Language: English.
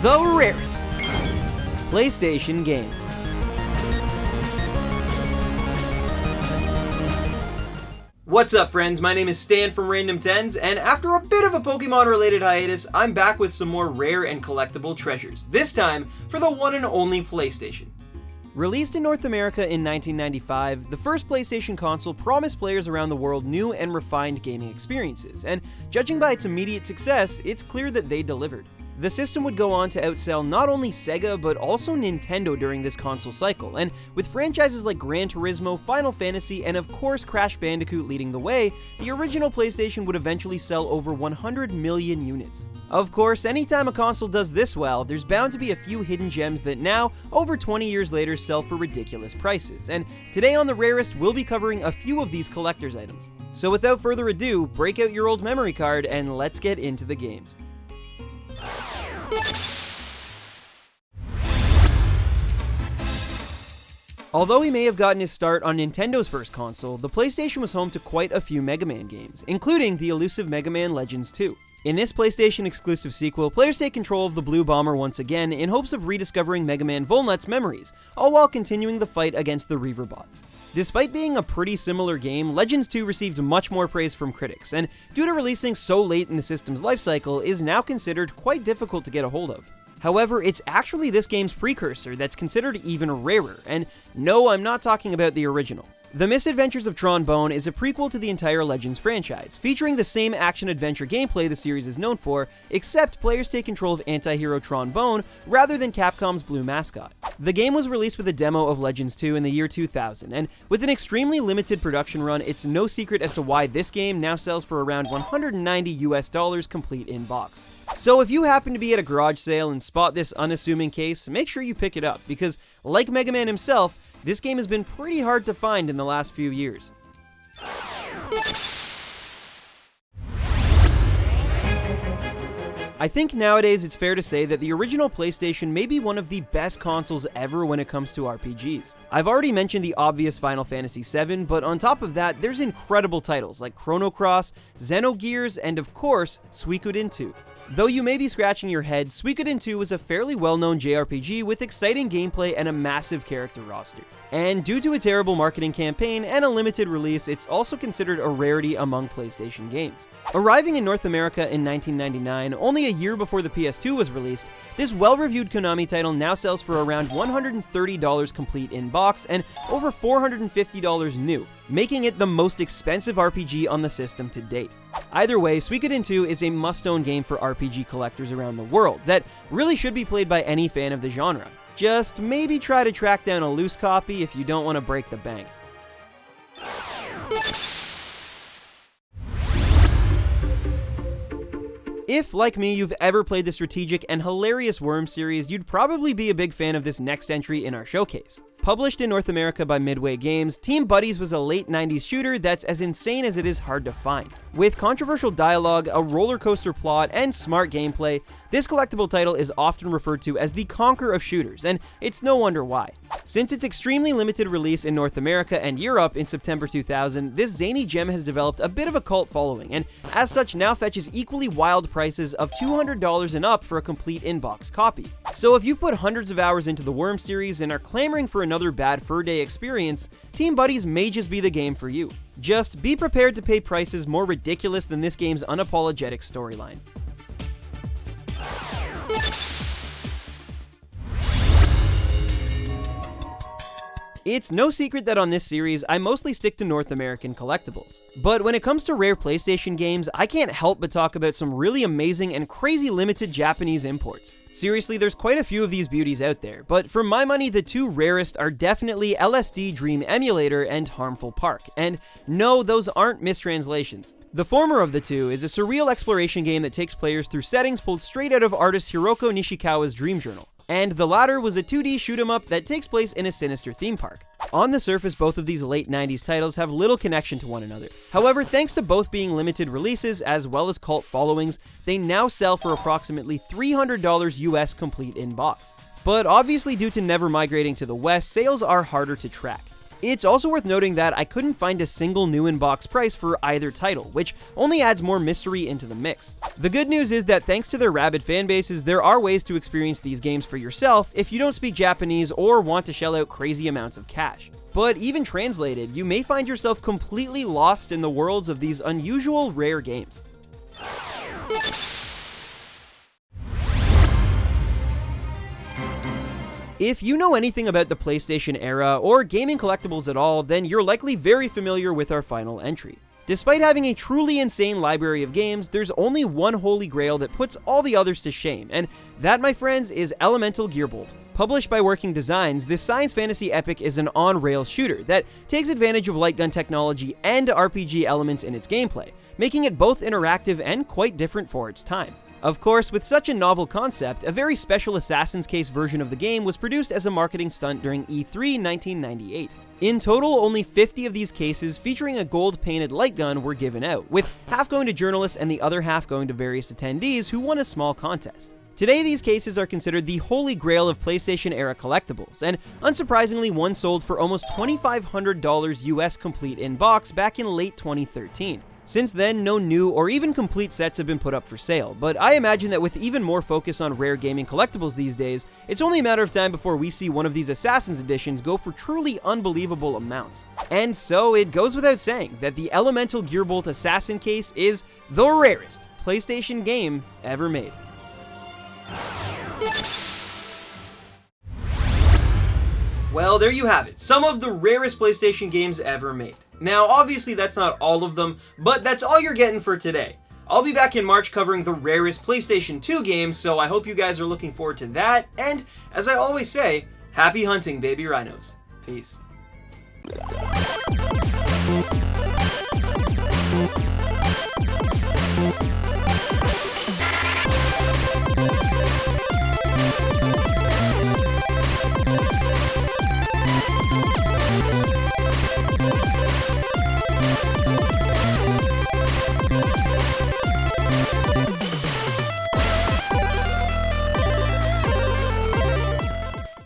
The Rarest PlayStation games. What's up, friends? My name is Stan from Random Tens, and after a bit of a Pokemon-related hiatus, I'm back with some more rare and collectible treasures, this time for the one and only PlayStation. Released in North America in 1995, the first PlayStation console promised players around the world new and refined gaming experiences, and judging by its immediate success, it's clear that they delivered. The system would go on to outsell not only Sega, but also Nintendo during this console cycle, and with franchises like Gran Turismo, Final Fantasy, and of course Crash Bandicoot leading the way, the original PlayStation would eventually sell over 100 million units. Of course, anytime a console does this well, there's bound to be a few hidden gems that now, over 20 years later, sell for ridiculous prices, and today on The Rarest, we'll be covering a few of these collector's items. So without further ado, break out your old memory card and let's get into the games. Although he may have gotten his start on Nintendo's first console, the PlayStation was home to quite a few Mega Man games, including the elusive Mega Man Legends 2. In this PlayStation exclusive sequel, players take control of the Blue Bomber once again in hopes of rediscovering Mega Man Volnut's memories, all while continuing the fight against the Reaverbots. Despite being a pretty similar game, Legends 2 received much more praise from critics, and due to releasing so late in the system's lifecycle, is now considered quite difficult to get a hold of. However, it's actually this game's precursor that's considered even rarer, and no, I'm not talking about the original. The Misadventures of Tron Bone is a prequel to the entire Legends franchise, featuring the same action-adventure gameplay the series is known for, except players take control of anti-hero Tron Bone rather than Capcom's blue mascot. The game was released with a demo of Legends 2 in the year 2000, and with an extremely limited production run, it's no secret as to why this game now sells for around $190 complete in box. So if you happen to be at a garage sale and spot this unassuming case, make sure you pick it up, because like Mega Man himself, this game has been pretty hard to find in the last few years. I think nowadays it's fair to say that the original PlayStation may be one of the best consoles ever when it comes to RPGs. I've already mentioned the obvious Final Fantasy VII, but on top of that, there's incredible titles like Chrono Cross, Xenogears, and of course, Suikoden II. Though you may be scratching your head, Suikoden II was a fairly well-known JRPG with exciting gameplay and a massive character roster. And due to a terrible marketing campaign and a limited release, it's also considered a rarity among PlayStation games. Arriving in North America in 1999, only a year before the PS2 was released, this well-reviewed Konami title now sells for around $130 complete in box and over $450 new, making it the most expensive RPG on the system to date. Either way, Suikoden II is a must-own game for RPG collectors around the world that really should be played by any fan of the genre. Just maybe try to track down a loose copy if you don't want to break the bank. If, like me, you've ever played the strategic and hilarious Worms series, you'd probably be a big fan of this next entry in our showcase. Published in North America by Midway Games, Team Buddies was a late 90s shooter that's as insane as it is hard to find. With controversial dialogue, a roller coaster plot, and smart gameplay, this collectible title is often referred to as the Conquer of shooters, and it's no wonder why. Since its extremely limited release in North America and Europe in September 2000, this zany gem has developed a bit of a cult following, and as such now fetches equally wild prices of $200 and up for a complete in-box copy. So if you've put hundreds of hours into the Worm series and are clamoring for another bad fur day experience, Team Buddies may just be the game for you. Just be prepared to pay prices more ridiculous than this game's unapologetic storyline. It's no secret that on this series, I mostly stick to North American collectibles. But when it comes to rare PlayStation games, I can't help but talk about some really amazing and crazy limited Japanese imports. Seriously, there's quite a few of these beauties out there, but for my money, the two rarest are definitely LSD Dream Emulator and Harmful Park. And no, those aren't mistranslations. The former of the two is a surreal exploration game that takes players through settings pulled straight out of artist Hiroko Nishikawa's Dream Journal. And the latter was a 2D shoot-'em-up that takes place in a sinister theme park. On the surface, both of these late 90s titles have little connection to one another. However, thanks to both being limited releases as well as cult followings, they now sell for approximately $300 US complete in box. But obviously due to never migrating to the West, sales are harder to track. It's also worth noting that I couldn't find a single new in-box price for either title, which only adds more mystery into the mix. The good news is that thanks to their rabid fanbases, there are ways to experience these games for yourself if you don't speak Japanese or want to shell out crazy amounts of cash. But even translated, you may find yourself completely lost in the worlds of these unusual, rare games. If you know anything about the PlayStation era or gaming collectibles at all, then you're likely very familiar with our final entry. Despite having a truly insane library of games, there's only one holy grail that puts all the others to shame, and that, my friends, is Elemental Gearbolt. Published by Working Designs, this science fantasy epic is an on-rails shooter that takes advantage of light gun technology and RPG elements in its gameplay, making it both interactive and quite different for its time. Of course, with such a novel concept, a very special Assassin's Case version of the game was produced as a marketing stunt during E3 1998. In total, only 50 of these cases featuring a gold-painted light gun were given out, with half going to journalists and the other half going to various attendees who won a small contest. Today, these cases are considered the holy grail of PlayStation-era collectibles, and unsurprisingly, one sold for almost $2,500 US complete in box back in late 2013. Since then, no new or even complete sets have been put up for sale, but I imagine that with even more focus on rare gaming collectibles these days, it's only a matter of time before we see one of these Assassin's editions go for truly unbelievable amounts. And so it goes without saying that the Elemental Gearbolt Assassin case is the rarest PlayStation game ever made. Well, there you have it, some of the rarest PlayStation games ever made. Now, obviously that's not all of them, but that's all you're getting for today. I'll be back in March covering the rarest PlayStation 2 games, so I hope you guys are looking forward to that, and as I always say, happy hunting, baby rhinos. Peace.